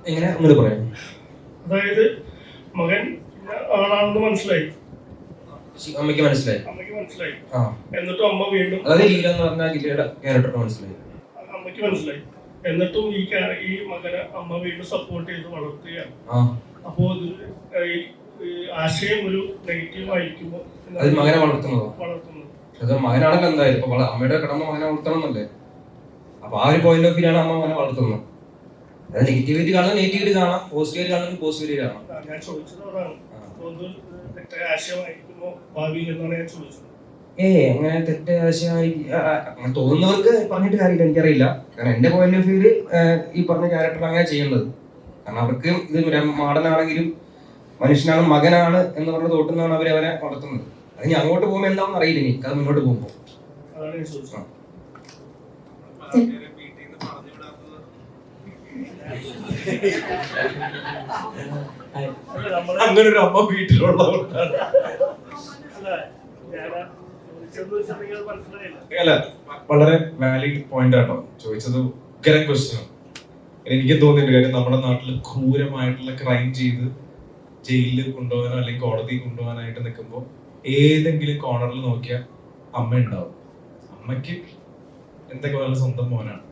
എങ്ങനെ അങ്ങോട്ട് പറയാം? അതായത് മകൻ ആളാണെന്ന് മനസ്സിലായി, അമ്മയ്ക്ക് മനസ്സിലായി. എന്നിട്ടും അമ്മ വീണ്ടും അതായത് ലീല എന്ന് പറഞ്ഞാൽ ജില്ലയുടെ ക്യാരക്ടർ മനസ്സിലായി, അമ്മയ്ക്ക് മനസ്സിലായി. എന്നിട്ടും ഈ മകനെ അമ്മ വീണ്ടും സപ്പോർട്ട് ചെയ്ത് വളർത്തുകയാണ്. അപ്പോ ആശയം ഒരു നെഗറ്റീവ് ആയിരിക്കുമോ? അത് മകനെ വളർത്തുന്നത് അത് മകനാണല്ലോ എന്തായാലും. ഇപ്പൊ അമ്മയുടെ കടമ മകനെ വളർത്തണം എന്നല്ലേ. അപ്പൊ ആ ഒരു പോയിന്റ് ഓഫ് വ്യൂലാണ് അമ്മ മകനെ വളർത്തുന്നത്. അത് നെഗറ്റിവിറ്റി കാണാൻ നെഗറ്റിവിറ്റി കാണാം, പോസിറ്റിവിറ്റി കാണാൻ പോസിറ്റിവിറ്റി കാണാം. ഞാൻ ചോദിച്ചത് അതാണ്, തെറ്റായ ആശയമായിരിക്കുമോ ഭാവി എന്നാണ് ഞാൻ ചോദിച്ചത്. അങ്ങനെ തെറ്റായ ആശയമായി അങ്ങനെ തോന്നുന്നവർക്ക് പറഞ്ഞിട്ട് കാര്യമില്ല, എനിക്കറിയില്ല. കാരണം എന്റെ പോയിന്റ് ഓഫ് വ്യൂല് ഈ പറഞ്ഞ ക്യാരക്ടർ അങ്ങനെ ചെയ്യുന്നത്. കാരണം അവർക്ക് ഇത് മാടനാണെങ്കിലും മനുഷ്യനാണ്, മകനാണ് എന്ന് പറഞ്ഞ തോട്ടുന്നതാണ് അവരെ വളർത്തുന്നത്. അത് ഇനി അങ്ങോട്ട് പോകുമ്പോൾ എന്താണെന്ന് അറിയില്ല, എനിക്ക് അത് മുന്നോട്ട് പോകുമ്പോ. അങ്ങനെ ഒരു അമ്മ വീട്ടിലുള്ളതുകൊണ്ടാണ്. അല്ല, വളരെ വാലിഡ് പോയിന്റ് ആട്ടോ ചോദിച്ചത്. ഉഗ്രം ക്വസ്റ്റ്യൻ. എനിക്ക് തോന്നിയിട്ടുണ്ട്, കാര്യം നമ്മുടെ നാട്ടിൽ ക്രൂരമായിട്ടുള്ള ക്രൈം ചെയ്ത് ജയിലിൽ കൊണ്ടുപോകാനോ അല്ലെങ്കിൽ കോടതിയിൽ കൊണ്ടുപോകാനായിട്ട് നിൽക്കുമ്പോൾ ഏതെങ്കിലും കോർണറിൽ നോക്കിയാൽ അമ്മ ഉണ്ടാവും. അമ്മയ്ക്ക് എന്തൊക്കെ പോലെ സ്വന്തം മോനാണ്.